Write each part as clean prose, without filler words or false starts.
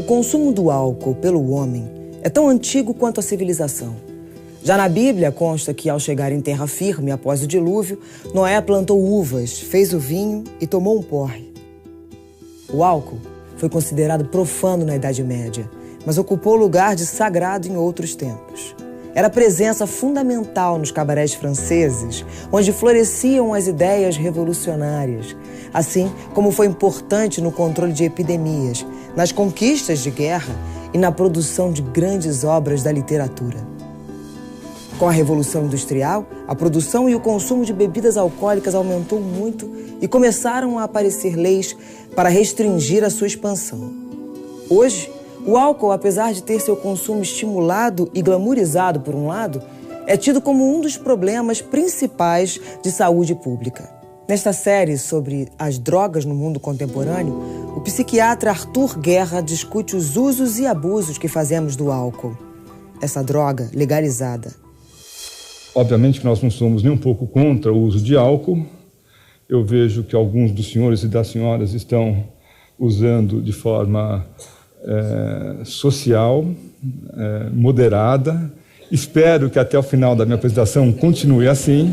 consumo do álcool pelo homem é tão antigo quanto a civilização. Já na Bíblia consta que, ao chegar em terra firme após o dilúvio, Noé plantou uvas, fez o vinho e tomou um porre. O álcool foi considerado profano na Idade Média, mas ocupou lugar de sagrado em outros tempos. Era presença fundamental nos cabarés franceses, onde floresciam as ideias revolucionárias, assim como foi importante no controle de epidemias, nas conquistas de guerra e na produção de grandes obras da literatura. Com a Revolução Industrial, a produção e o consumo de bebidas alcoólicas aumentou muito e começaram a aparecer leis para restringir a sua expansão. Hoje, o álcool, apesar de ter seu consumo estimulado e glamourizado por um lado, é tido como um dos problemas principais de saúde pública. Nesta série sobre as drogas no mundo contemporâneo, o psiquiatra Arthur Guerra discute os usos e abusos que fazemos do álcool, essa droga legalizada. Obviamente que nós não somos nem um pouco contra o uso de álcool. Eu vejo que alguns dos senhores e das senhoras estão usando de forma social, moderada. Espero que até o final da minha apresentação continue assim.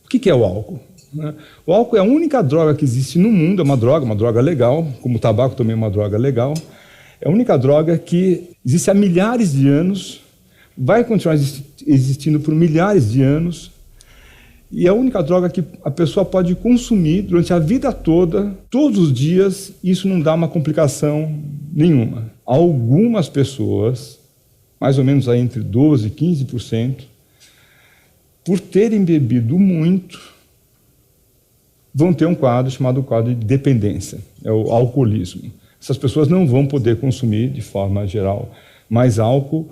O que é o álcool? O álcool é a única droga que existe no mundo, é uma droga legal, como o tabaco também é uma droga legal. É a única droga que existe há milhares de anos, vai continuar existindo por milhares de anos, e é a única droga que a pessoa pode consumir durante a vida toda, todos os dias, e isso não dá uma complicação nenhuma. Algumas pessoas, mais ou menos aí entre 12% e 15%, por terem bebido muito, vão ter um quadro chamado quadro de dependência, é o alcoolismo. Essas pessoas não vão poder consumir, de forma geral, mais álcool,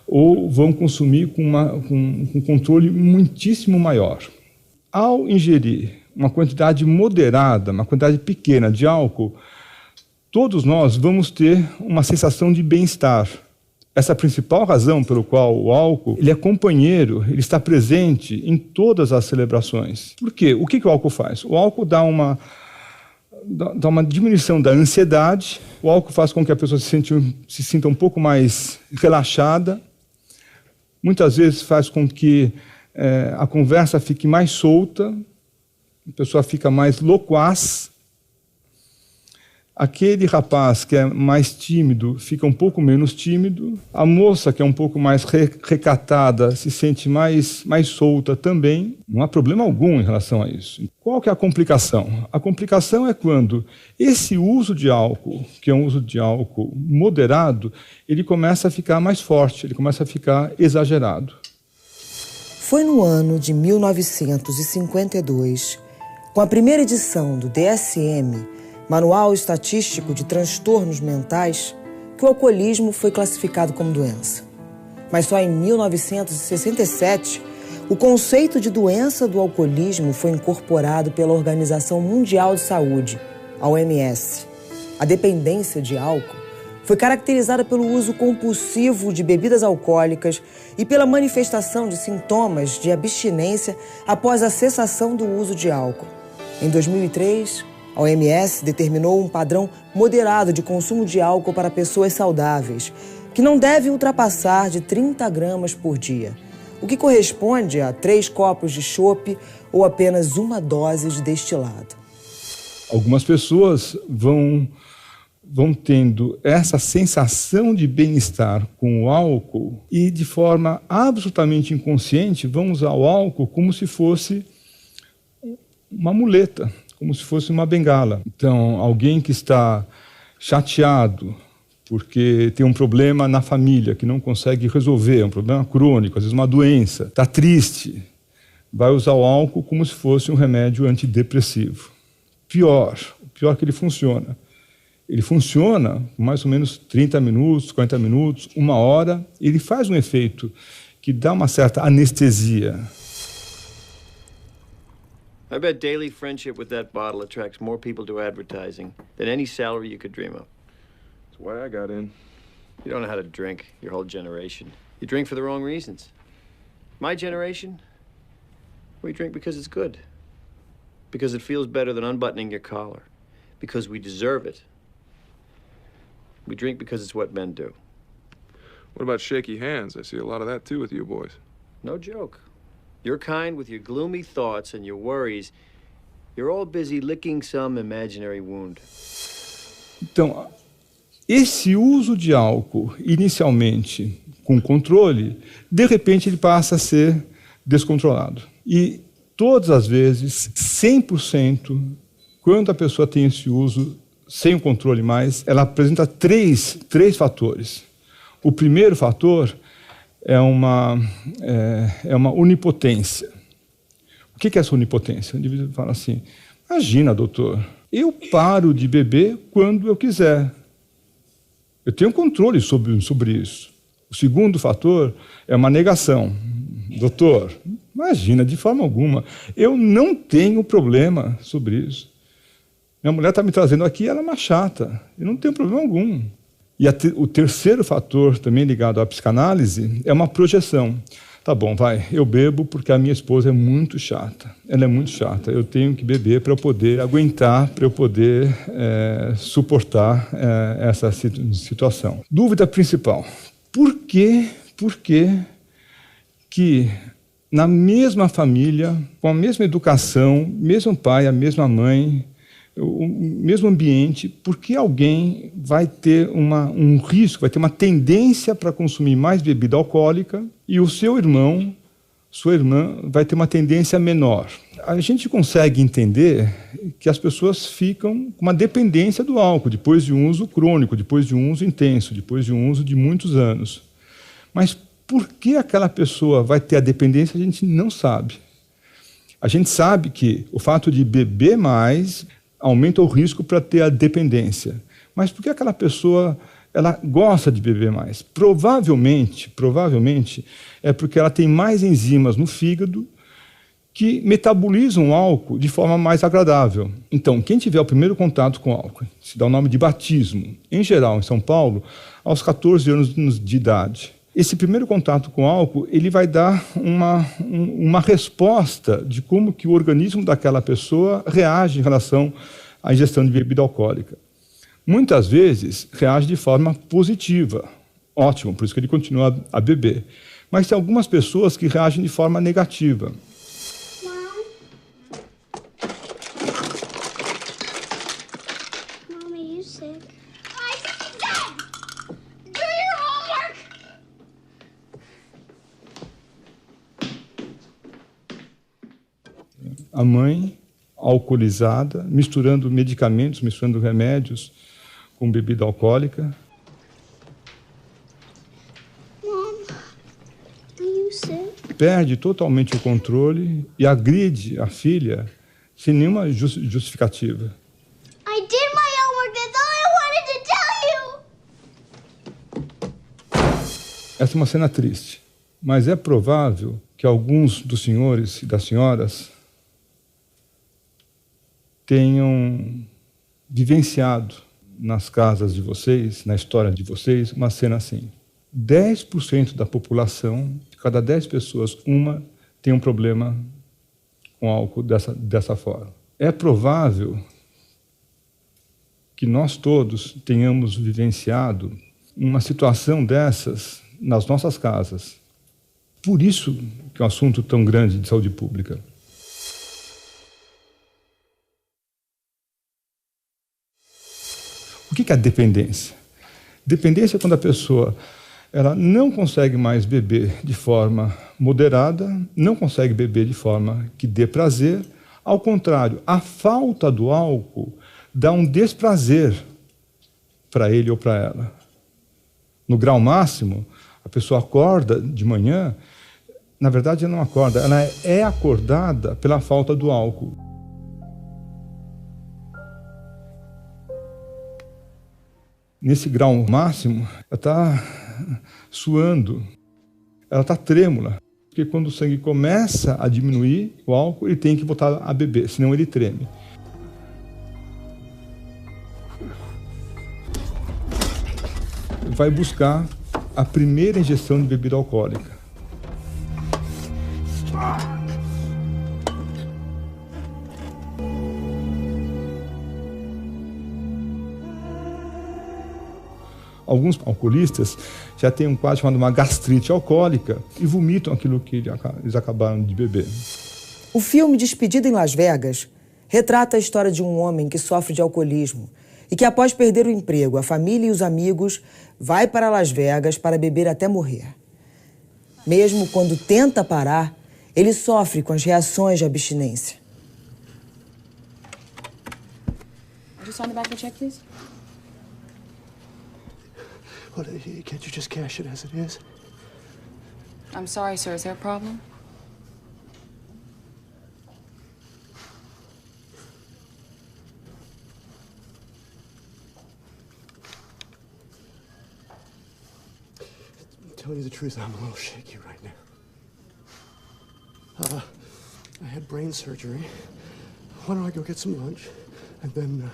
ou vão consumir com um controle muitíssimo maior. Ao ingerir uma quantidade moderada, uma quantidade pequena de álcool, todos nós vamos ter uma sensação de bem-estar. Essa é a principal razão pelo qual o álcool ele é companheiro, ele está presente em todas as celebrações. Por quê? O que o álcool faz? O álcool dá uma diminuição da ansiedade, o álcool faz com que a pessoa se sinta um pouco mais relaxada, muitas vezes faz com que a conversa fique mais solta, a pessoa fica mais loquaz. Aquele rapaz que é mais tímido fica um pouco menos tímido. A moça que é um pouco mais recatada se sente mais solta também. Não há problema algum em relação a isso. Qual que é a complicação? A complicação é quando esse uso de álcool, que é um uso de álcool moderado, ele começa a ficar mais forte, ele começa a ficar exagerado. Foi no ano de 1952, com a primeira edição do DSM, Manual Estatístico de Transtornos Mentais, que o alcoolismo foi classificado como doença. Mas só em 1967, o conceito de doença do alcoolismo foi incorporado pela Organização Mundial de Saúde, a OMS. A dependência de álcool foi caracterizada pelo uso compulsivo de bebidas alcoólicas e pela manifestação de sintomas de abstinência após a cessação do uso de álcool. Em 2003, a OMS determinou um padrão moderado de consumo de álcool para pessoas saudáveis, que não deve ultrapassar de 30 gramas por dia, o que corresponde a 3 copos de chopp ou apenas uma dose de destilado. Algumas pessoas vão tendo essa sensação de bem-estar com o álcool e, de forma absolutamente inconsciente, vão usar o álcool como se fosse uma muleta, como se fosse uma bengala. Então, alguém que está chateado porque tem um problema na família que não consegue resolver, um problema crônico, às vezes uma doença, está triste, vai usar o álcool como se fosse um remédio antidepressivo. Pior que ele funciona. Ele funciona por mais ou menos 30 minutos, 40 minutos, 1 hora, e ele faz um efeito que dá uma certa anestesia. I bet daily friendship with that bottle attracts more people to advertising than any salary you could dream of. That's why I got in. You don't know how to drink, your whole generation. You drink for the wrong reasons. My generation, we drink because it's good. Because it feels better than unbuttoning your collar. Because we deserve it. We drink because it's what men do. What about shaky hands? I see a lot of that too with you boys. No joke. Your kind, with your gloomy thoughts and your worries, you're all busy licking some imaginary wound. Então, esse uso de álcool, inicialmente com controle, de repente ele passa a ser descontrolado. E todas as vezes, 100%, quando a pessoa tem esse uso sem o controle mais, ela apresenta três fatores. O primeiro fator é uma onipotência. O que é essa onipotência? O indivíduo fala assim, imagina, doutor, eu paro de beber quando eu quiser. Eu tenho controle sobre isso. O segundo fator é uma negação. Doutor, imagina, de forma alguma, eu não tenho problema sobre isso. Minha mulher está me trazendo aqui, ela é uma chata. Eu não tenho problema algum. E o terceiro fator, também ligado à psicanálise, é uma projeção. Tá bom, vai, eu bebo porque a minha esposa é muito chata. Ela é muito chata. Eu tenho que beber para eu poder aguentar, para eu poder suportar essa situação. Dúvida principal. Por que na mesma família, com a mesma educação, mesmo pai, a mesma mãe, o mesmo ambiente, por que alguém vai ter um risco, vai ter uma tendência para consumir mais bebida alcoólica e o seu irmão, sua irmã, vai ter uma tendência menor? A gente consegue entender que as pessoas ficam com uma dependência do álcool depois de um uso crônico, depois de um uso intenso, depois de um uso de muitos anos. Mas por que aquela pessoa vai ter a dependência, a gente não sabe. A gente sabe que o fato de beber mais aumenta o risco para ter a dependência. Mas por que aquela pessoa ela gosta de beber mais? Provavelmente é porque ela tem mais enzimas no fígado que metabolizam o álcool de forma mais agradável. Então, quem tiver o primeiro contato com o álcool, se dá o nome de batismo, em geral, em São Paulo, aos 14 anos de idade. Esse primeiro contato com o álcool, ele vai dar uma resposta de como que o organismo daquela pessoa reage em relação à ingestão de bebida alcoólica. Muitas vezes, reage de forma positiva. Ótimo, por isso que ele continua a beber. Mas tem algumas pessoas que reagem de forma negativa. A mãe alcoolizada, misturando medicamentos, misturando remédios com bebida alcoólica. Perde totalmente o controle e agride a filha sem nenhuma justificativa. I did my homework, that's all I wanted to tell you! Essa é uma cena triste, mas é provável que alguns dos senhores e das senhoras tenham vivenciado nas casas de vocês, na história de vocês, uma cena assim. 10% da população, de cada 10 pessoas, uma tem um problema com álcool dessa forma. É provável que nós todos tenhamos vivenciado uma situação dessas nas nossas casas. Por isso que é um assunto tão grande de saúde pública. O que é a dependência? Dependência é quando a pessoa ela não consegue mais beber de forma moderada, não consegue beber de forma que dê prazer. Ao contrário, a falta do álcool dá um desprazer para ele ou para ela. No grau máximo, a pessoa acorda de manhã, na verdade ela não acorda, ela é acordada pela falta do álcool. Nesse grau máximo, ela está suando, ela está trêmula, porque quando o sangue começa a diminuir o álcool, ele tem que voltar a beber, senão ele treme. Vai buscar a primeira ingestão de bebida alcoólica. Alguns alcoolistas já têm um quadro chamado uma gastrite alcoólica e vomitam aquilo que eles acabaram de beber. O filme Despedida em Las Vegas retrata a história de um homem que sofre de alcoolismo e que, após perder o emprego, a família e os amigos, vai para Las Vegas para beber até morrer. Mesmo quando tenta parar, ele sofre com as reações de abstinência. Just sign the back of the check, please. What, can't you just cash it as it is? I'm sorry, sir. Is there a problem? Tell you the truth, I'm a little shaky right now. I had brain surgery. Why don't I go get some lunch, and then,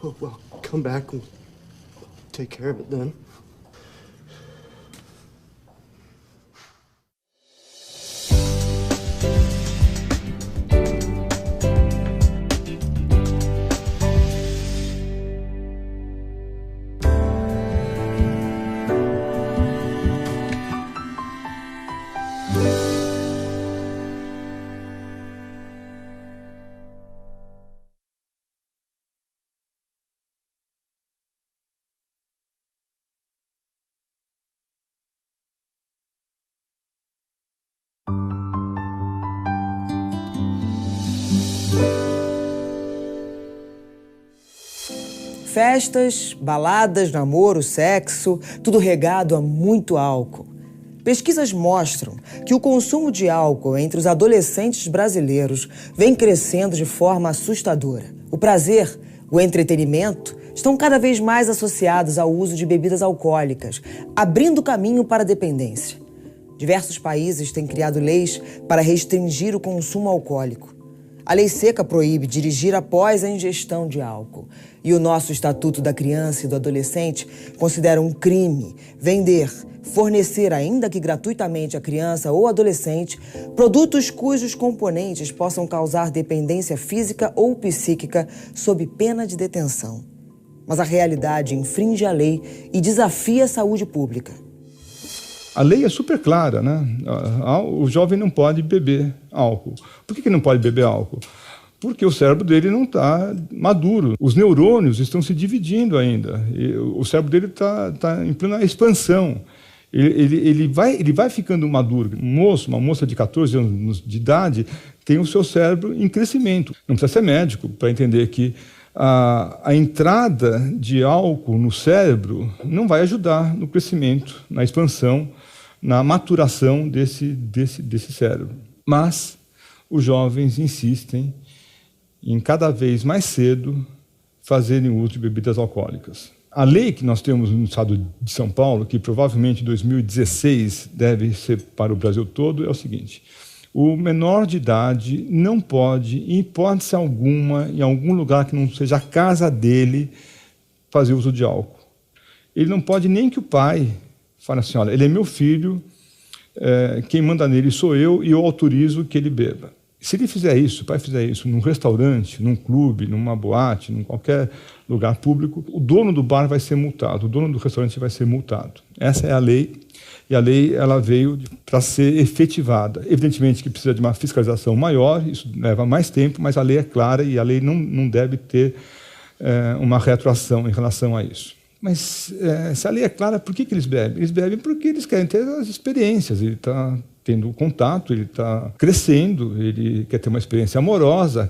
well, come back and take care of it then. Festas, baladas, namoro, sexo, tudo regado a muito álcool. Pesquisas mostram que o consumo de álcool entre os adolescentes brasileiros vem crescendo de forma assustadora. O prazer, o entretenimento, estão cada vez mais associados ao uso de bebidas alcoólicas, abrindo caminho para a dependência. Diversos países têm criado leis para restringir o consumo alcoólico. A lei seca proíbe dirigir após a ingestão de álcool. E o nosso Estatuto da Criança e do Adolescente considera um crime vender, fornecer, ainda que gratuitamente à criança ou adolescente, produtos cujos componentes possam causar dependência física ou psíquica sob pena de detenção. Mas a realidade infringe a lei e desafia a saúde pública. A lei é super clara, né? O jovem não pode beber álcool. Por que não pode beber álcool? Porque o cérebro dele não está maduro. Os neurônios estão se dividindo ainda. O cérebro dele está em plena expansão. Ele vai ficando maduro. Um moço, uma moça de 14 anos de idade tem o seu cérebro em crescimento. Não precisa ser médico para entender que a entrada de álcool no cérebro não vai ajudar no crescimento, na expansão, na maturação desse cérebro. Mas os jovens insistem em cada vez mais cedo fazerem uso de bebidas alcoólicas. A lei que nós temos no estado de São Paulo, que provavelmente em 2016 deve ser para o Brasil todo, é o seguinte: o menor de idade não pode, em hipótese alguma, em algum lugar que não seja a casa dele, fazer uso de álcool. Ele não pode nem que o pai fale assim: olha, ele é meu filho, quem manda nele sou eu e eu autorizo que ele beba. Se ele fizer isso, o pai fizer isso num restaurante, num clube, numa boate, em qualquer lugar público, o dono do bar vai ser multado, o dono do restaurante vai ser multado. Essa é a lei, e a lei ela veio para ser efetivada. Evidentemente que precisa de uma fiscalização maior, isso leva mais tempo, mas a lei é clara e a lei não deve ter uma retroação em relação a isso. Mas se a lei é clara, por que eles bebem? Eles bebem porque eles querem ter as experiências, ele está tendo contato, ele está crescendo, ele quer ter uma experiência amorosa,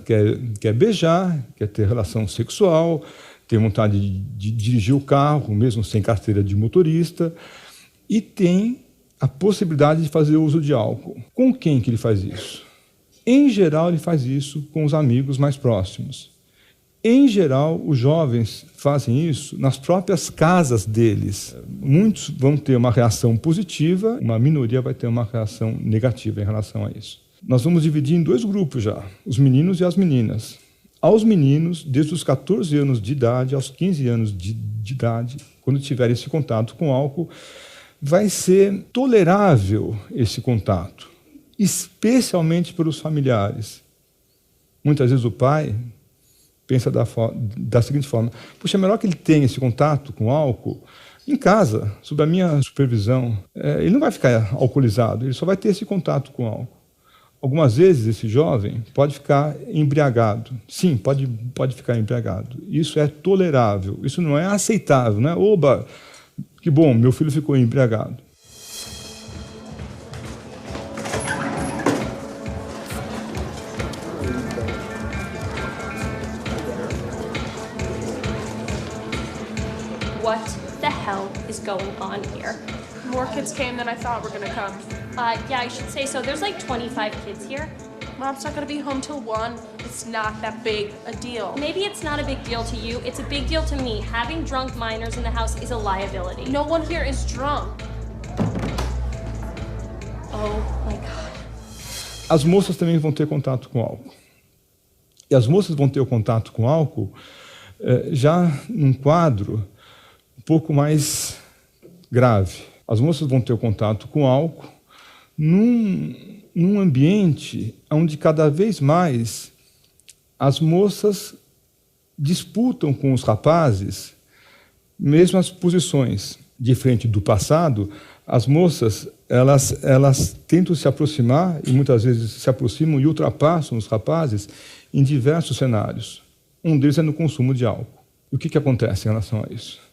quer beijar, quer ter relação sexual, tem vontade de dirigir o carro, mesmo sem carteira de motorista, e tem a possibilidade de fazer uso de álcool. Com quem que ele faz isso? Em geral, ele faz isso com os amigos mais próximos. Em geral, os jovens fazem isso nas próprias casas deles. Muitos vão ter uma reação positiva, uma minoria vai ter uma reação negativa em relação a isso. Nós vamos dividir em dois grupos já, os meninos e as meninas. Aos meninos, desde os 14 anos de idade aos 15 anos de idade, quando tiverem esse contato com álcool, vai ser tolerável esse contato, especialmente pelos familiares. Muitas vezes o pai pensa da seguinte forma: puxa, é melhor que ele tenha esse contato com álcool Em casa, sob a minha supervisão, ele não vai ficar alcoolizado, ele só vai ter esse contato com álcool. Algumas vezes esse jovem pode ficar embriagado. Sim, pode ficar embriagado. Isso é tolerável, isso não é aceitável, né? Oba, que bom, meu filho ficou embriagado. What the hell is going on here? More kids came than I thought were gonna come. Yeah, I should say so. There's like 25 kids here. Mom's not gonna be home till 1. It's not that big a deal. Maybe it's not a big deal to you. It's a big deal to me. Having drunk minors in the house is a liability. No one here is drunk. Oh my God. As moças também vão ter contato com álcool. E as moças vão ter o contato com álcool já num quadro um pouco mais grave. As moças vão ter o contato com álcool num ambiente onde cada vez mais as moças disputam com os rapazes mesmas posições. Diferente do passado, as moças elas tentam se aproximar e muitas vezes se aproximam e ultrapassam os rapazes em diversos cenários. Um deles é no consumo de álcool. E o que acontece em relação a isso?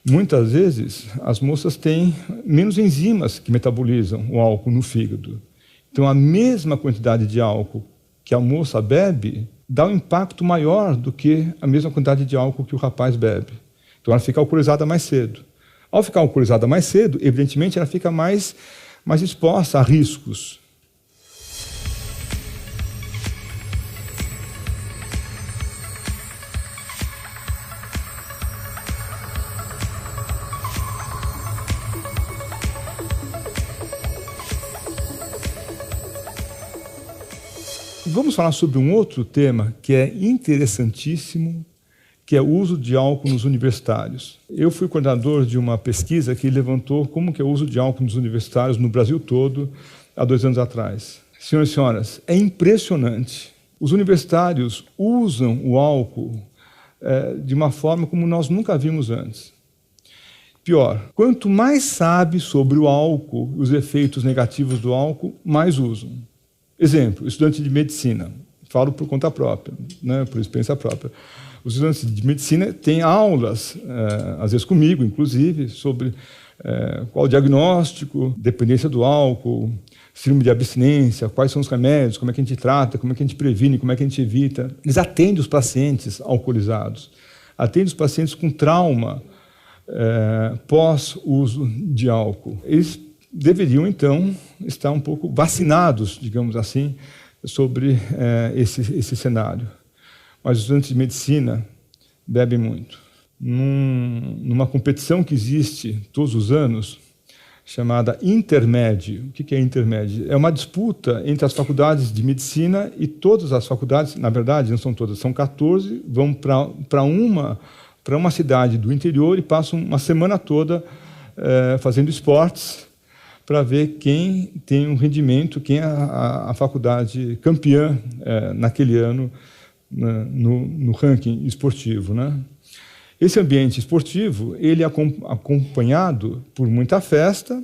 Muitas vezes, as moças têm menos enzimas que metabolizam o álcool no fígado. Então, a mesma quantidade de álcool que a moça bebe dá um impacto maior do que a mesma quantidade de álcool que o rapaz bebe. Então, ela fica alcoolizada mais cedo. Ao ficar alcoolizada mais cedo, evidentemente, ela fica mais exposta a riscos. Vamos falar sobre um outro tema que é interessantíssimo, que é o uso de álcool nos universitários. Eu fui coordenador de uma pesquisa que levantou como que é o uso de álcool nos universitários no Brasil todo há 2 anos atrás. Senhoras e senhores, é impressionante. Os universitários usam o álcool de uma forma como nós nunca vimos antes. Pior, quanto mais sabe sobre o álcool, os efeitos negativos do álcool, mais usam. Exemplo, estudante de medicina. Falo por conta própria, né, por experiência própria. Os estudantes de medicina têm aulas, às vezes comigo, inclusive, sobre qual o diagnóstico, dependência do álcool, síndrome de abstinência, quais são os remédios, como é que a gente trata, como é que a gente previne, como é que a gente evita. Eles atendem os pacientes alcoolizados, atendem os pacientes com trauma pós-uso de álcool. Eles deveriam, então, estar um pouco vacinados, digamos assim, sobre esse cenário. Mas os estudantes de medicina bebem muito. Numa competição que existe todos os anos, chamada Intermed. O que é Intermed? É uma disputa entre as faculdades de medicina e todas as faculdades, na verdade, não são todas, são 14, vão para uma cidade do interior e passam uma semana toda fazendo esportes para ver quem tem um rendimento, quem é a faculdade campeã naquele ano no ranking esportivo, né? Esse ambiente esportivo ele é acompanhado por muita festa,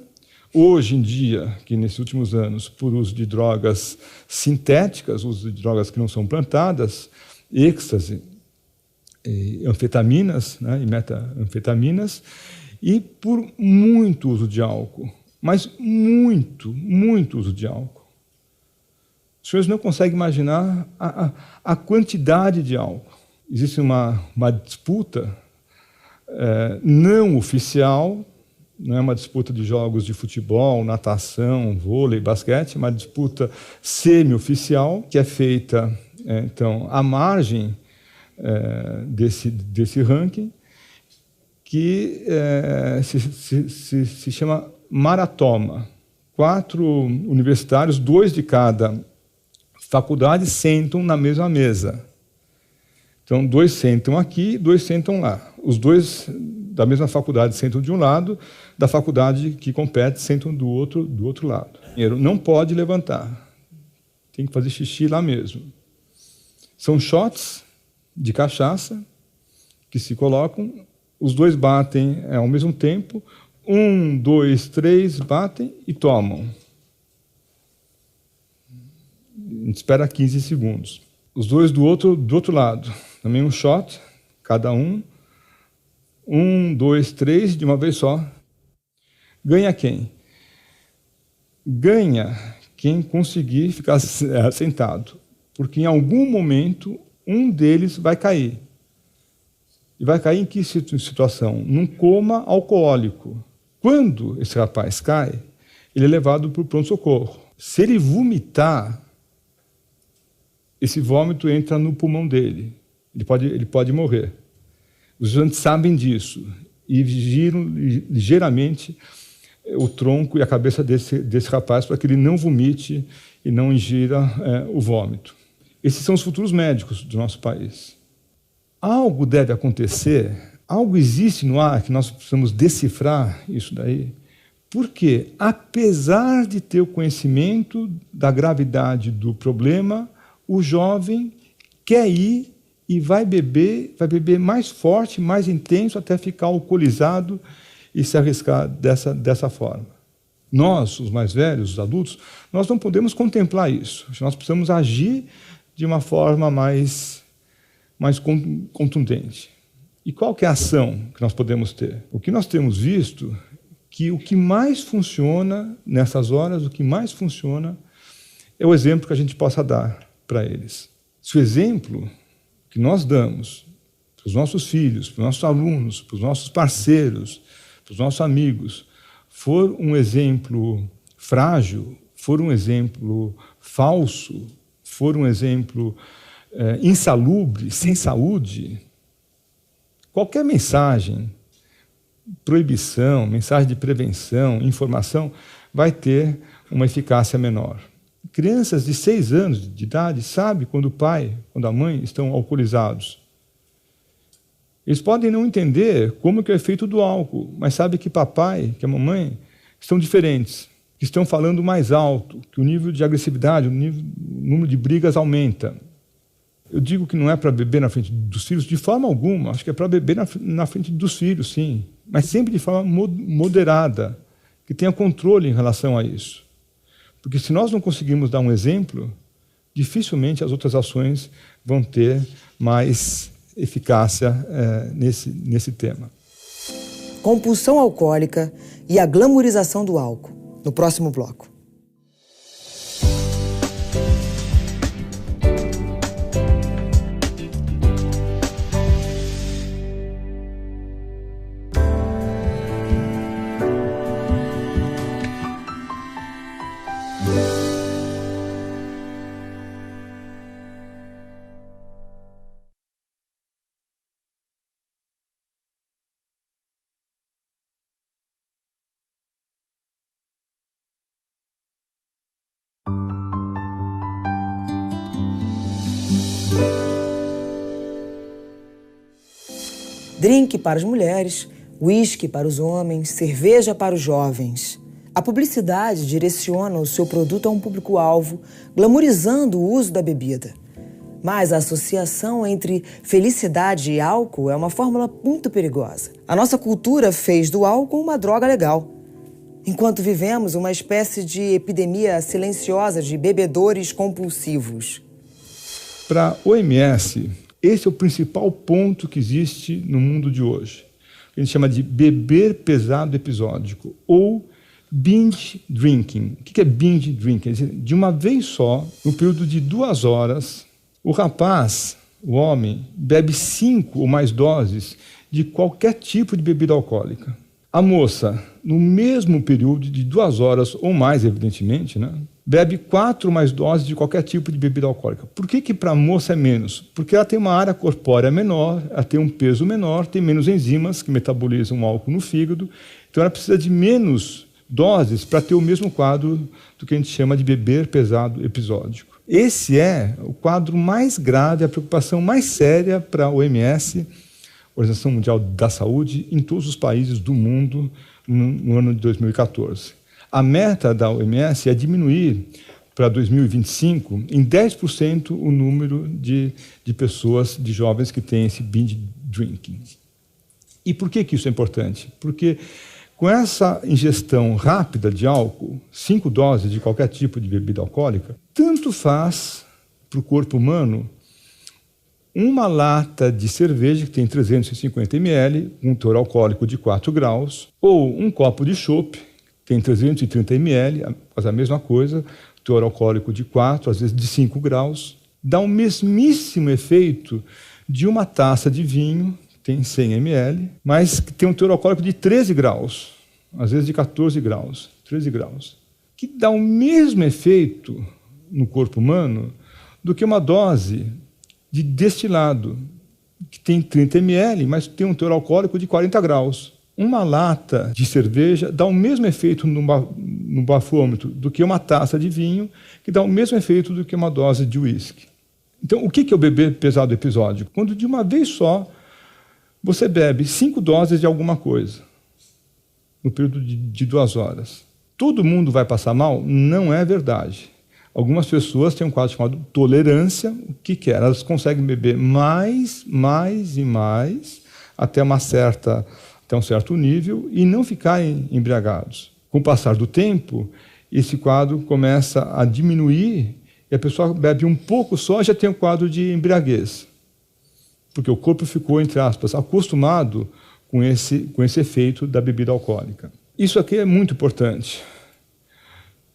hoje em dia, que nesses últimos anos, por uso de drogas sintéticas, uso de drogas que não são plantadas, êxtase, anfetaminas, né, e metanfetaminas, e por muito uso de álcool. Mas muito uso de álcool. Os senhores não conseguem imaginar a quantidade de álcool. Existe uma disputa não oficial, não é uma disputa de jogos de futebol, natação, vôlei, basquete, é uma disputa semi-oficial, que é feita, então, à margem desse ranking, que se chama maratoma. 4 universitários, 2 de cada faculdade, sentam na mesma mesa. Então, 2 sentam aqui, 2 sentam lá. Os 2 da mesma faculdade sentam de um lado, da faculdade que compete sentam do outro lado. Não pode levantar. Tem que fazer xixi lá mesmo. São shots de cachaça que se colocam, os dois batem ao mesmo tempo. 1, 2, 3, batem e tomam. A gente espera 15 segundos. Os dois do outro lado. Também um shot, cada um. 1, 2, 3, de uma vez só. Ganha quem? Ganha quem conseguir ficar sentado. Porque em algum momento, um deles vai cair. E vai cair em que situação? Num coma alcoólico. Quando esse rapaz cai, ele é levado para o pronto-socorro. Se ele vomitar, esse vômito entra no pulmão dele. Ele pode morrer. Os estudantes sabem disso e giram ligeiramente o tronco e a cabeça desse rapaz para que ele não vomite e não ingira o vômito. Esses são os futuros médicos do nosso país. Algo deve acontecer, algo existe no ar que nós precisamos decifrar isso daí, porque, apesar de ter o conhecimento da gravidade do problema, o jovem quer ir e vai beber mais forte, mais intenso, até ficar alcoolizado e se arriscar dessa forma. Nós, os mais velhos, os adultos, nós não podemos contemplar isso. Nós precisamos agir de uma forma mais contundente. E qual que é a ação que nós podemos ter? O que nós temos visto que o que mais funciona nessas horas, o que mais funciona é o exemplo que a gente possa dar para eles. Se o exemplo que nós damos para os nossos filhos, para os nossos alunos, para os nossos parceiros, para os nossos amigos, for um exemplo frágil, for um exemplo falso, for um exemplo insalubre, sem saúde, qualquer mensagem, proibição, mensagem de prevenção, informação, vai ter uma eficácia menor. Crianças de 6 anos de idade sabem quando o pai, quando a mãe estão alcoolizados. Eles podem não entender como que é o efeito do álcool, mas sabem que papai, que a mamãe, estão diferentes, que estão falando mais alto, que o nível de agressividade, o número de brigas aumenta. Eu digo que não é para beber na frente dos filhos de forma alguma, acho que é para beber na frente dos filhos, sim, mas sempre de forma moderada, que tenha controle em relação a isso. Porque se nós não conseguirmos dar um exemplo, dificilmente as outras ações vão ter mais eficácia nesse tema. Compulsão alcoólica e a glamorização do álcool, no próximo bloco. Drink para as mulheres, uísque para os homens, cerveja para os jovens. A publicidade direciona o seu produto a um público-alvo, glamorizando o uso da bebida. Mas a associação entre felicidade e álcool é uma fórmula muito perigosa. A nossa cultura fez do álcool uma droga legal, enquanto vivemos uma espécie de epidemia silenciosa de bebedores compulsivos. Para a OMS, esse é o principal ponto que existe no mundo de hoje. A gente chama de beber pesado episódico, ou binge drinking. O que é binge drinking? De uma vez só, no período de 2 horas, o rapaz, o homem, bebe 5 ou mais doses de qualquer tipo de bebida alcoólica. A moça, no mesmo período de 2 horas ou mais, evidentemente, né, bebe 4 ou mais doses de qualquer tipo de bebida alcoólica. Por que para a moça é menos? Porque ela tem uma área corpórea menor, ela tem um peso menor, tem menos enzimas que metabolizam o álcool no fígado, então ela precisa de menos doses para ter o mesmo quadro do que a gente chama de beber pesado episódico. Esse é o quadro mais grave, a preocupação mais séria para a OMS, Organização Mundial da Saúde, em todos os países do mundo no ano de 2014. A meta da OMS é diminuir para 2025 em 10% o número de pessoas, de jovens que têm esse binge drinking. E por que isso é importante? Porque com essa ingestão rápida de álcool, 5 doses de qualquer tipo de bebida alcoólica, tanto faz para o corpo humano uma lata de cerveja que tem 350 ml, um teor alcoólico de 4 graus, ou um copo de chopp, que tem 330 ml, faz a mesma coisa, teor alcoólico de 4, às vezes de 5 graus, dá o mesmíssimo efeito de uma taça de vinho, tem 100 ml, mas que tem um teor alcoólico de 13 graus, às vezes de 14 graus, 13 graus, que dá o mesmo efeito no corpo humano do que uma dose de destilado, que tem 30 ml, mas tem um teor alcoólico de 40 graus. Uma lata de cerveja dá o mesmo efeito no bafômetro do que uma taça de vinho, que dá o mesmo efeito do que uma dose de uísque. Então, o que é o beber pesado episódico? Quando de uma vez só você bebe 5 doses de alguma coisa, no período de 2 horas. Todo mundo vai passar mal? Não é verdade. Algumas pessoas têm um quadro chamado tolerância. O que é? Elas conseguem beber mais e mais, até um certo nível, e não ficarem embriagados. Com o passar do tempo, esse quadro começa a diminuir, e a pessoa bebe um pouco só e já tem um quadro de embriaguez. Porque o corpo ficou, entre aspas, acostumado com esse efeito da bebida alcoólica. Isso aqui é muito importante,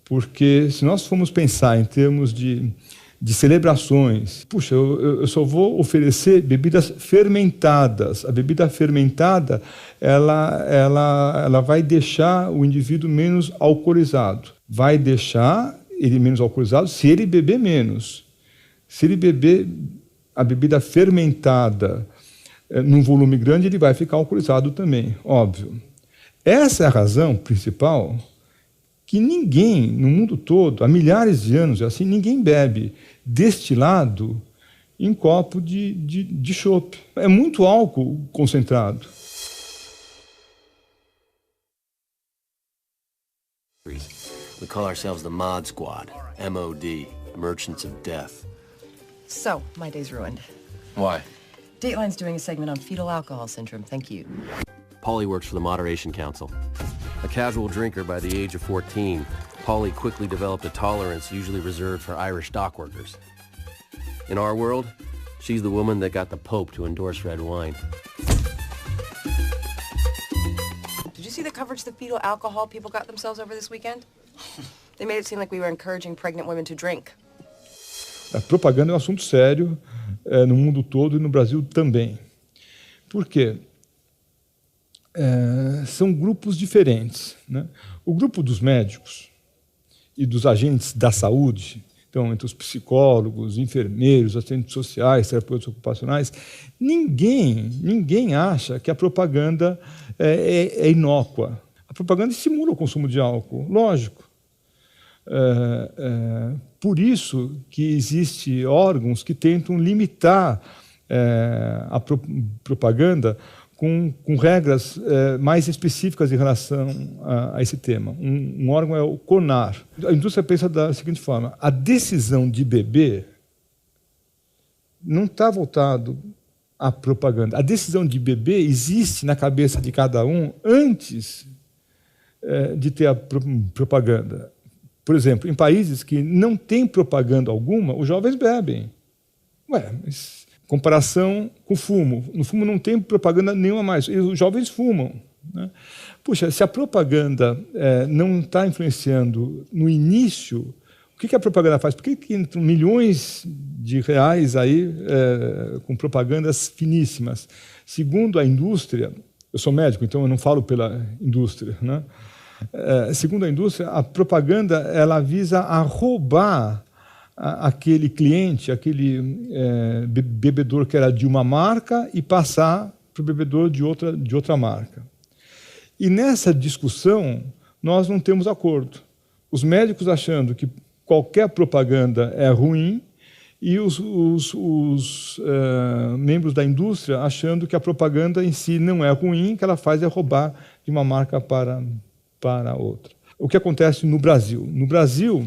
porque se nós formos pensar em termos de celebrações, puxa, eu só vou oferecer bebidas fermentadas. A bebida fermentada, ela vai deixar o indivíduo menos alcoolizado. Vai deixar ele menos alcoolizado se ele beber menos. Se ele beber a bebida fermentada num volume grande, ele vai ficar alcoolizado também, óbvio. Essa é a razão principal que ninguém, no mundo todo, há milhares de anos, assim, ninguém bebe destilado em copo de chopp. É muito álcool concentrado. We call ourselves the Mod Squad, MOD, Merchants of Death. So, my day's ruined. Why? Dateline's doing a segment on fetal alcohol syndrome, thank you. Paulie works for the Moderation Council. A casual drinker by the age of 14, Paulie quickly developed a tolerance usually reserved for Irish dock workers. In our world, she's the woman that got the Pope to endorse red wine. Did you see the coverage of the fetal alcohol people got themselves over this weekend? They made it seem like we were encouraging pregnant women to drink. A propaganda é um assunto sério no mundo todo e no Brasil também. Por quê? São grupos diferentes, né? O grupo dos médicos e dos agentes da saúde, então, entre os psicólogos, enfermeiros, assistentes sociais, terapeutas ocupacionais, ninguém acha que a propaganda é inócua. A propaganda estimula o consumo de álcool, lógico. Por isso que existem órgãos que tentam limitar a propaganda com regras mais específicas em relação a esse tema. Um órgão é o CONAR. A indústria pensa da seguinte forma: a decisão de beber não está voltado à propaganda. A decisão de beber existe na cabeça de cada um antes de ter a propaganda. Por exemplo, em países que não tem propaganda alguma, os jovens bebem. Mas comparação com o fumo. No fumo não tem propaganda nenhuma mais. E os jovens fumam, né? Puxa, se a propaganda não está influenciando no início, o que a propaganda faz? Por que entram milhões de reais aí com propagandas finíssimas? Segundo a indústria, eu sou médico, então eu não falo pela indústria, né? Segundo a indústria, a propaganda ela visa a roubar aquele cliente, aquele bebedor que era de uma marca e passar para o bebedor de outra marca. E nessa discussão, nós não temos acordo. Os médicos achando que qualquer propaganda é ruim e os membros da indústria achando que a propaganda em si não é ruim, que ela faz é roubar de uma marca para outra. O que acontece no Brasil? No Brasil,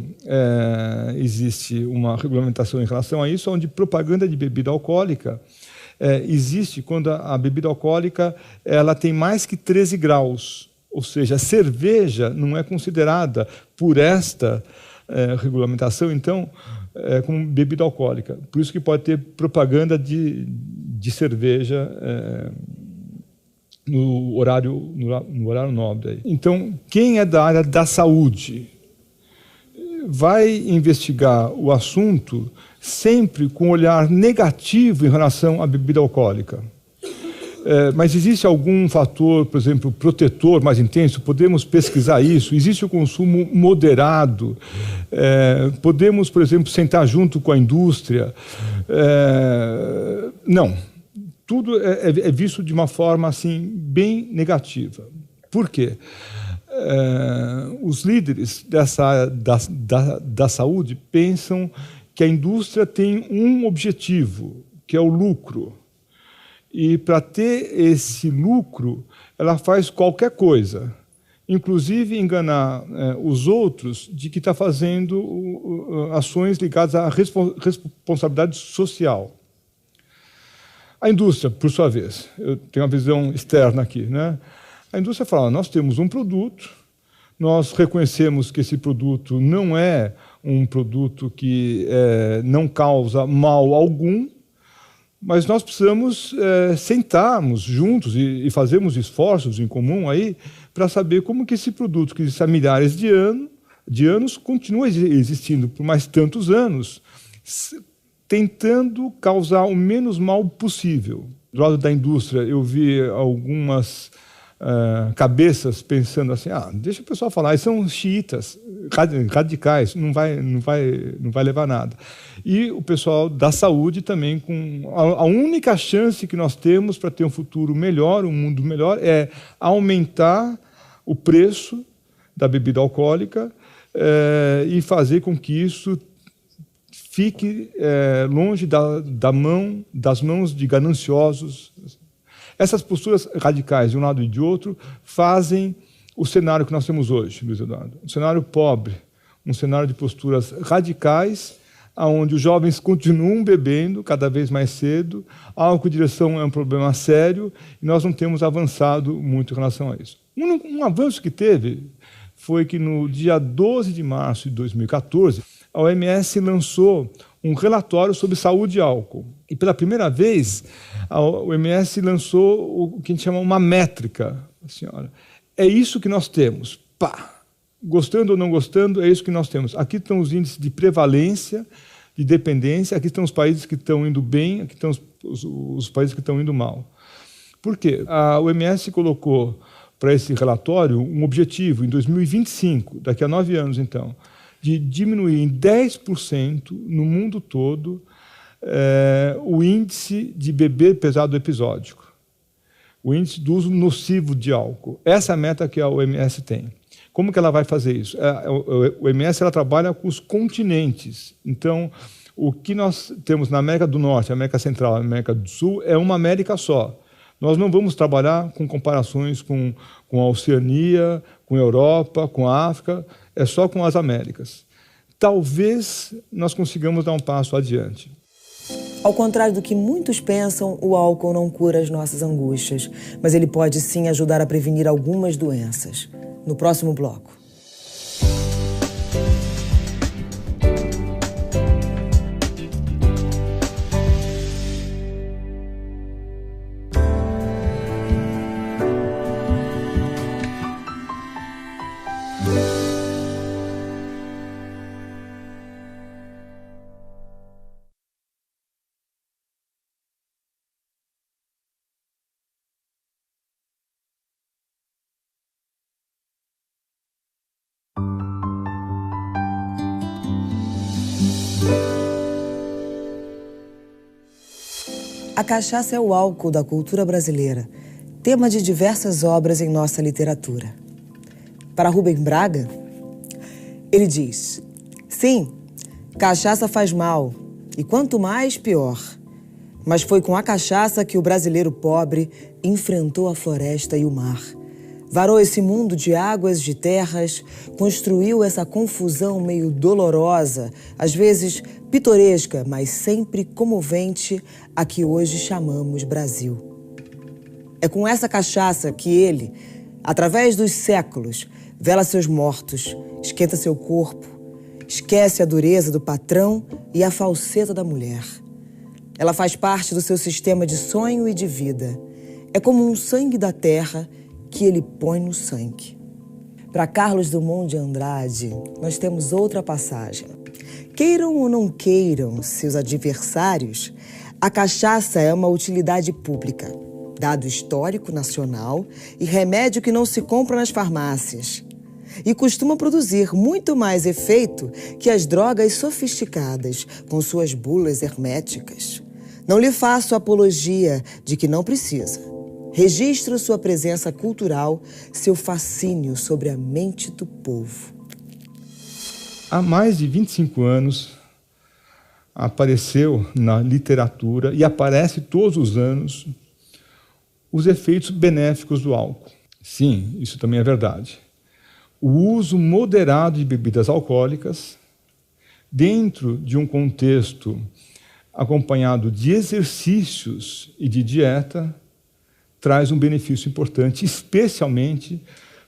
existe uma regulamentação em relação a isso, onde propaganda de bebida alcoólica existe quando a bebida alcoólica ela tem mais que 13 graus. Ou seja, a cerveja não é considerada, por esta regulamentação, então, como bebida alcoólica. Por isso que pode ter propaganda de cerveja no horário nobre. Então, quem é da área da saúde vai investigar o assunto sempre com um olhar negativo em relação à bebida alcoólica. Mas existe algum fator, por exemplo, protetor mais intenso? Podemos pesquisar isso? Existe o consumo moderado? Podemos, por exemplo, sentar junto com a indústria? Não. Tudo é visto de uma forma assim, bem negativa. Por quê? Os líderes dessa área da saúde pensam que a indústria tem um objetivo, que é o lucro. E para ter esse lucro, ela faz qualquer coisa, inclusive enganar os outros de que está fazendo ações ligadas à responsabilidade social. A indústria, por sua vez, eu tenho uma visão externa aqui, né? A indústria fala, nós temos um produto, nós reconhecemos que esse produto não é um produto que não causa mal algum, mas nós precisamos sentarmos juntos e fazermos esforços em comum aí para saber como que esse produto que existe há milhares de anos continua existindo por mais tantos anos, tentando causar o menos mal possível. Do lado da indústria, eu vi algumas cabeças pensando assim, deixa o pessoal falar, eles são xiitas, radicais, não vai levar nada. E o pessoal da saúde também, com a única chance que nós temos para ter um futuro melhor, um mundo melhor, é aumentar o preço da bebida alcoólica e fazer com que isso fique longe das mãos de gananciosos. Essas posturas radicais de um lado e de outro fazem o cenário que nós temos hoje, Luiz Eduardo. Um cenário pobre, um cenário de posturas radicais, onde os jovens continuam bebendo cada vez mais cedo, álcool e direção é um problema sério, e nós não temos avançado muito em relação a isso. Um avanço que teve foi que no dia 12 de março de 2014, a OMS lançou um relatório sobre saúde e álcool. E pela primeira vez, a OMS lançou o que a gente chama uma métrica. Senhora, é isso que nós temos. Pá! Gostando ou não gostando, é isso que nós temos. Aqui estão os índices de prevalência, de dependência, aqui estão os países que estão indo bem, aqui estão os países que estão indo mal. Por quê? A OMS colocou para esse relatório um objetivo, em 2025, daqui a 9 anos, então, de diminuir em 10% no mundo todo o índice de beber pesado episódico, o índice do uso nocivo de álcool. Essa é a meta que a OMS tem. Como que ela vai fazer isso? A OMS ela trabalha com os continentes. Então, o que nós temos na América do Norte, América Central, América do Sul, é uma América só. Nós não vamos trabalhar com comparações com a Oceania, com a Europa, com a África, é só com as Américas. Talvez nós consigamos dar um passo adiante. Ao contrário do que muitos pensam, o álcool não cura as nossas angústias, mas ele pode sim ajudar a prevenir algumas doenças. No próximo bloco. A cachaça é o álcool da cultura brasileira, tema de diversas obras em nossa literatura. Para Rubem Braga, ele diz: sim, cachaça faz mal, e quanto mais, pior. Mas foi com a cachaça que o brasileiro pobre enfrentou a floresta e o mar. Varou esse mundo de águas, de terras, construiu essa confusão meio dolorosa, às vezes pitoresca, mas sempre comovente, a que hoje chamamos Brasil. É com essa cachaça que ele, através dos séculos, vela seus mortos, esquenta seu corpo, esquece a dureza do patrão e a falseta da mulher. Ela faz parte do seu sistema de sonho e de vida. É como um sangue da terra que ele põe no sangue. Para Carlos Drummond de Andrade, nós temos outra passagem. Queiram ou não queiram seus adversários, a cachaça é uma utilidade pública, dado histórico nacional e remédio que não se compra nas farmácias. E costuma produzir muito mais efeito que as drogas sofisticadas, com suas bulas herméticas. Não lhe faço apologia de que não precisa. Registro sua presença cultural, seu fascínio sobre a mente do povo. Há mais de 25 anos, apareceu na literatura, e aparece todos os anos, os efeitos benéficos do álcool. Sim, isso também é verdade. O uso moderado de bebidas alcoólicas, dentro de um contexto acompanhado de exercícios e de dieta, traz um benefício importante, especialmente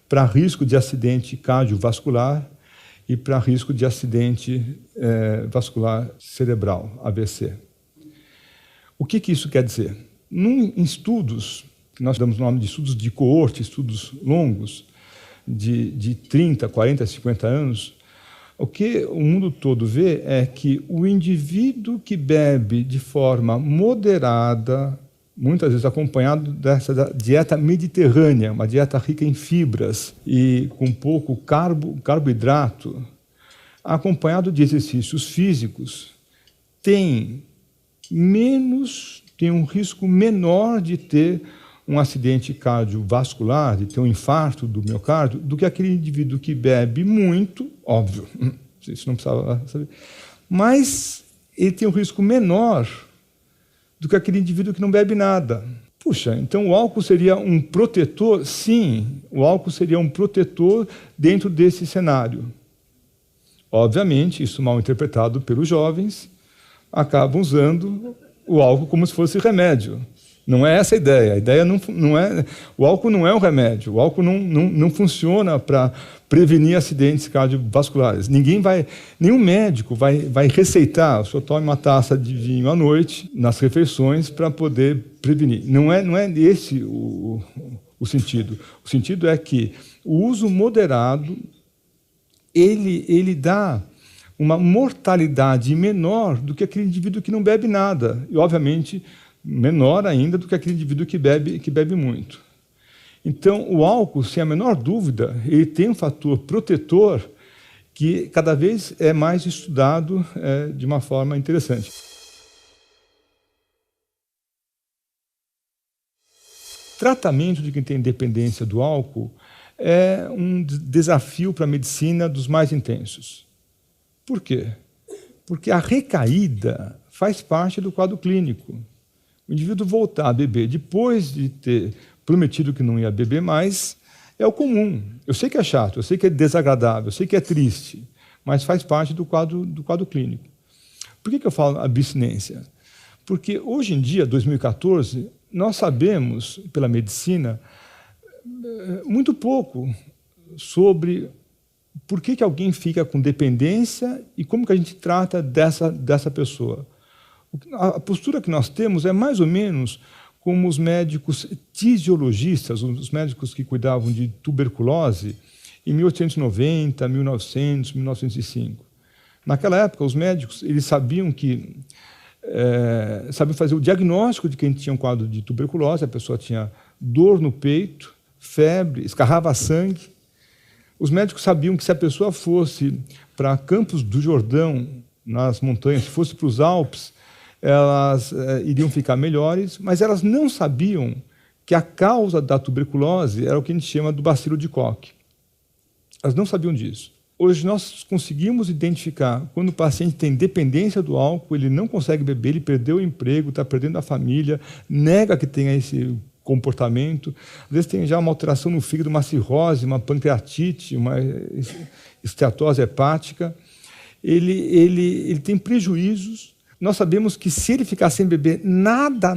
para risco de acidente cardiovascular e para risco de acidente vascular cerebral, AVC. O que isso quer dizer? Em estudos, que nós damos o nome de estudos de coorte, estudos longos, de 30, 40, 50 anos, o que o mundo todo vê é que o indivíduo que bebe de forma moderada, muitas vezes acompanhado dessa dieta mediterrânea, uma dieta rica em fibras e com pouco carboidrato, acompanhado de exercícios físicos, tem um risco menor de ter um acidente cardiovascular, de ter um infarto do miocárdio, do que aquele indivíduo que bebe muito, óbvio, isso não precisava saber, mas ele tem um risco menor do que aquele indivíduo que não bebe nada. Puxa, então o álcool seria um protetor? Sim, o álcool seria um protetor dentro desse cenário. Obviamente, isso mal interpretado pelos jovens, acabam usando o álcool como se fosse remédio. Não é essa a ideia. A ideia não é... O álcool não é um remédio. O álcool não funciona para prevenir acidentes cardiovasculares. Nenhum médico vai receitar: o senhor tome uma taça de vinho à noite, nas refeições, para poder prevenir. Não é esse o sentido. O sentido é que o uso moderado, ele dá uma mortalidade menor do que aquele indivíduo que não bebe nada. E, obviamente, menor ainda do que aquele indivíduo que bebe muito. Então, o álcool, sem a menor dúvida, ele tem um fator protetor que cada vez é mais estudado de uma forma interessante. Tratamento de quem tem dependência do álcool é um desafio para a medicina dos mais intensos. Por quê? Porque a recaída faz parte do quadro clínico. O indivíduo voltar a beber depois de ter prometido que não ia beber mais é o comum. Eu sei que é chato, eu sei que é desagradável, eu sei que é triste, mas faz parte do quadro clínico. Por que eu falo abstinência? Porque hoje em dia, 2014, nós sabemos, pela medicina, muito pouco sobre por que alguém fica com dependência e como que a gente trata dessa pessoa. A postura que nós temos é mais ou menos como os médicos tisiologistas, os médicos que cuidavam de tuberculose em 1890, 1900, 1905. Naquela época, os médicos eles sabiam fazer o diagnóstico de quem tinha um quadro de tuberculose. A pessoa tinha dor no peito, febre, escarrava sangue. Os médicos sabiam que se a pessoa fosse para Campos do Jordão, nas montanhas, se fosse para os Alpes, elas iriam ficar melhores, mas elas não sabiam que a causa da tuberculose era o que a gente chama do bacilo de Koch. Elas não sabiam disso. Hoje nós conseguimos identificar quando o paciente tem dependência do álcool, ele não consegue beber, ele perdeu o emprego, está perdendo a família, nega que tenha esse comportamento, às vezes tem já uma alteração no fígado, uma cirrose, uma pancreatite, uma esteatose hepática. Ele tem prejuízos. Nós sabemos que se ele ficar sem beber nada,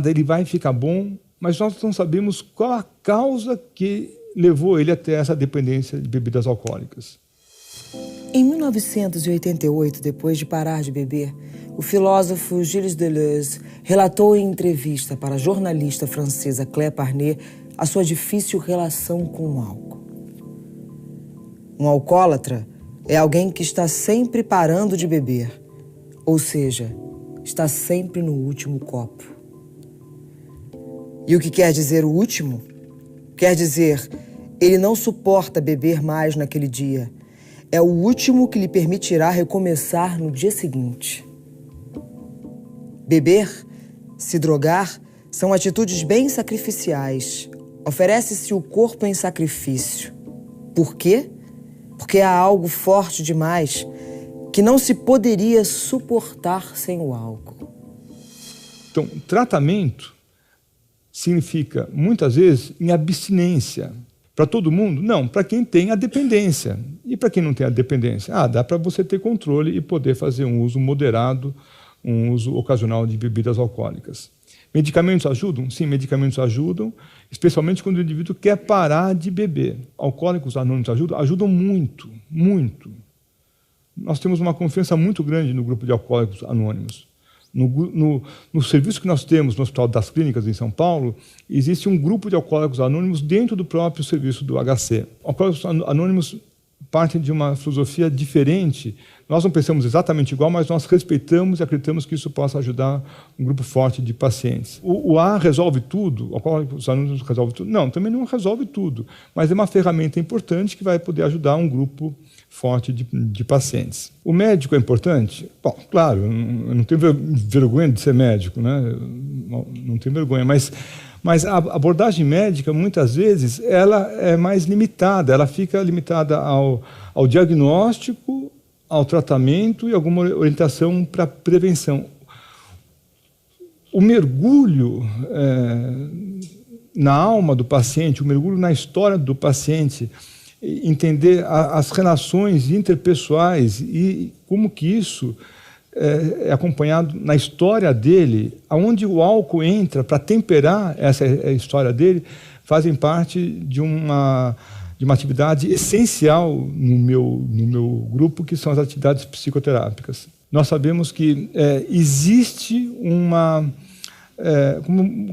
ele vai ficar bom, mas nós não sabemos qual a causa que levou ele até essa dependência de bebidas alcoólicas. Em 1988, depois de parar de beber, o filósofo Gilles Deleuze relatou em entrevista para a jornalista francesa Claire Parnet a sua difícil relação com o álcool. Um alcoólatra é alguém que está sempre parando de beber, ou seja, está sempre no último copo. E o que quer dizer o último? Quer dizer, ele não suporta beber mais naquele dia. É o último que lhe permitirá recomeçar no dia seguinte. Beber, se drogar, são atitudes bem sacrificiais. Oferece-se o corpo em sacrifício. Por quê? Porque há algo forte demais que não se poderia suportar sem o álcool. Então, tratamento significa, muitas vezes, em abstinência. Para todo mundo? Não, para quem tem a dependência. E para quem não tem a dependência? Dá para você ter controle e poder fazer um uso moderado, um uso ocasional de bebidas alcoólicas. Medicamentos ajudam? Sim, medicamentos ajudam, especialmente quando o indivíduo quer parar de beber. Alcoólicos Anônimos ajudam muito, muito. Nós temos uma confiança muito grande no grupo de Alcoólicos Anônimos. No serviço que nós temos no Hospital das Clínicas, em São Paulo, existe um grupo de Alcoólicos Anônimos dentro do próprio serviço do HC. Alcoólicos Anônimos partem de uma filosofia diferente. Nós não pensamos exatamente igual, mas nós respeitamos e acreditamos que isso possa ajudar um grupo forte de pacientes. O A resolve tudo? Alcoólicos Anônimos resolve tudo? Não, também não resolve tudo, mas é uma ferramenta importante que vai poder ajudar um grupo forte de pacientes. O médico é importante? Bom, claro, eu não tenho vergonha de ser médico, né? Não tenho vergonha, mas a abordagem médica, muitas vezes, ela é mais limitada, ela fica limitada ao diagnóstico, ao tratamento e alguma orientação para prevenção. O mergulho na alma do paciente, o mergulho na história do paciente, entender as relações interpessoais e como que isso é acompanhado na história dele, aonde o álcool entra para temperar essa história dele, fazem parte de uma atividade essencial no meu grupo, que são as atividades psicoterápicas. Nós sabemos que existe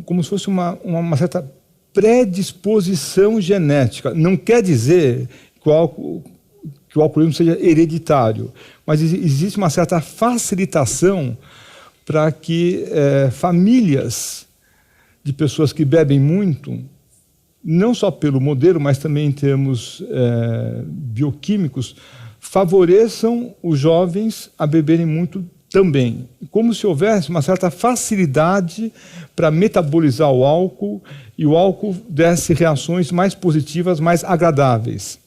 como se fosse uma certa predisposição genética. Não quer dizer que o alcoolismo seja hereditário, mas existe uma certa facilitação para que famílias de pessoas que bebem muito, não só pelo modelo, mas também em termos bioquímicos, favoreçam os jovens a beberem muito também. Como se houvesse uma certa facilidade para metabolizar o álcool e o álcool desse reações mais positivas, mais agradáveis.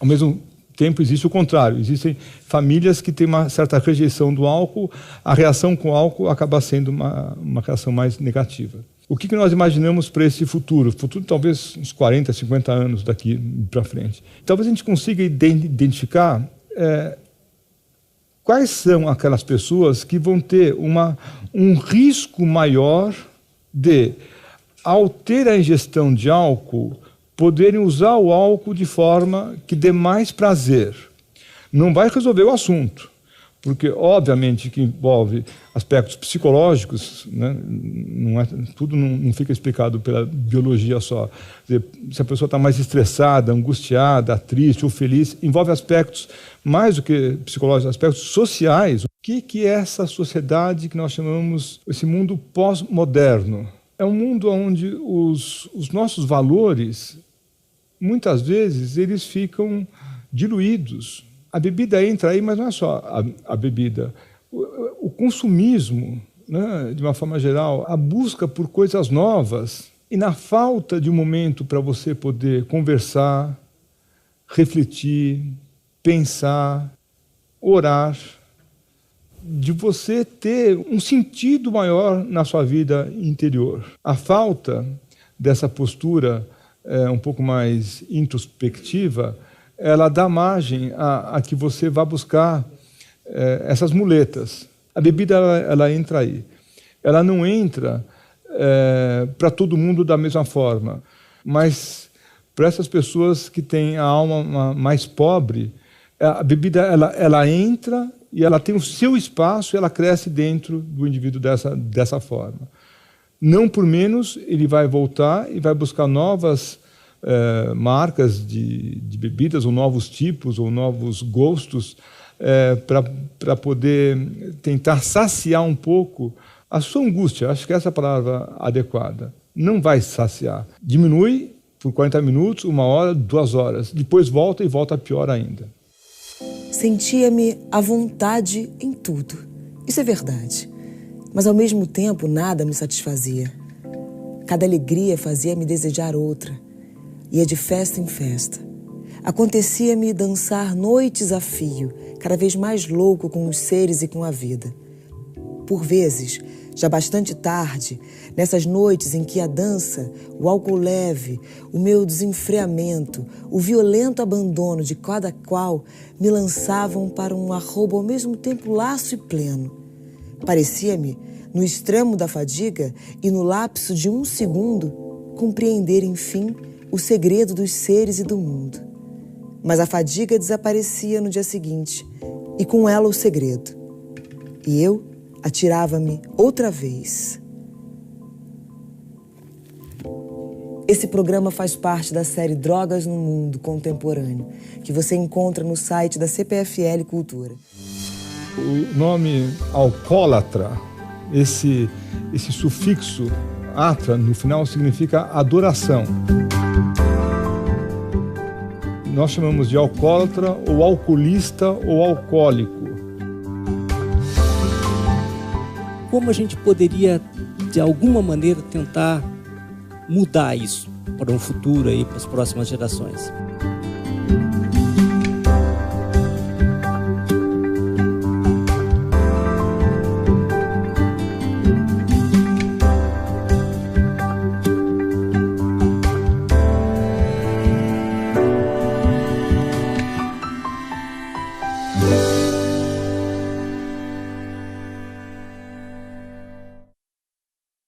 Ao mesmo tempo, existe o contrário. Existem famílias que têm uma certa rejeição do álcool, a reação com o álcool acaba sendo uma reação mais negativa. O que nós imaginamos para esse futuro? Futuro talvez uns 40, 50 anos daqui para frente. Talvez a gente consiga identificar quais são aquelas pessoas que vão ter um risco maior de, ao ter a ingestão de álcool, poderem usar o álcool de forma que dê mais prazer. Não vai resolver o assunto, porque, obviamente, que envolve aspectos psicológicos, né? Tudo não fica explicado pela biologia só. Quer dizer, se a pessoa está mais estressada, angustiada, triste ou feliz, envolve aspectos, mais do que psicológicos, aspectos sociais. O que é essa sociedade que nós chamamos, esse mundo pós-moderno? É um mundo onde os nossos valores, muitas vezes, eles ficam diluídos. A bebida entra aí, mas não é só a bebida. O consumismo, né, de uma forma geral, a busca por coisas novas, e na falta de um momento para você poder conversar, refletir, pensar, orar, de você ter um sentido maior na sua vida interior. A falta dessa postura um pouco mais introspectiva, ela dá margem a que você vá buscar essas muletas. A bebida, ela entra aí. Ela não entra para todo mundo da mesma forma, mas para essas pessoas que têm a alma mais pobre, a bebida ela entra e ela tem o seu espaço e ela cresce dentro do indivíduo dessa forma. Não por menos, ele vai voltar e vai buscar novas marcas de bebidas, ou novos tipos, ou novos gostos, para poder tentar saciar um pouco a sua angústia. Acho que essa é a palavra adequada. Não vai saciar. Diminui por 40 minutos, 1 hora, 2 horas. Depois volta e volta pior ainda. Sentia-me à vontade em tudo. Isso é verdade. Mas, ao mesmo tempo, nada me satisfazia. Cada alegria fazia-me desejar outra. Ia de festa em festa. Acontecia-me dançar noites a fio, cada vez mais louco com os seres e com a vida. Por vezes, já bastante tarde, nessas noites em que a dança, o álcool leve, o meu desenfreamento, o violento abandono de cada qual me lançavam para um arrobo ao mesmo tempo laço e pleno. Parecia-me, no extremo da fadiga e no lapso de 1 segundo, compreender, enfim, o segredo dos seres e do mundo. Mas a fadiga desaparecia no dia seguinte, e com ela o segredo. E eu atirava-me outra vez. Esse programa faz parte da série Drogas no Mundo Contemporâneo, que você encontra no site da CPFL Cultura. O nome alcoólatra, esse sufixo atra no final significa adoração. Nós chamamos de alcoólatra ou alcoolista ou alcoólico. Como a gente poderia, de alguma maneira, tentar mudar isso para um futuro aí, para as próximas gerações?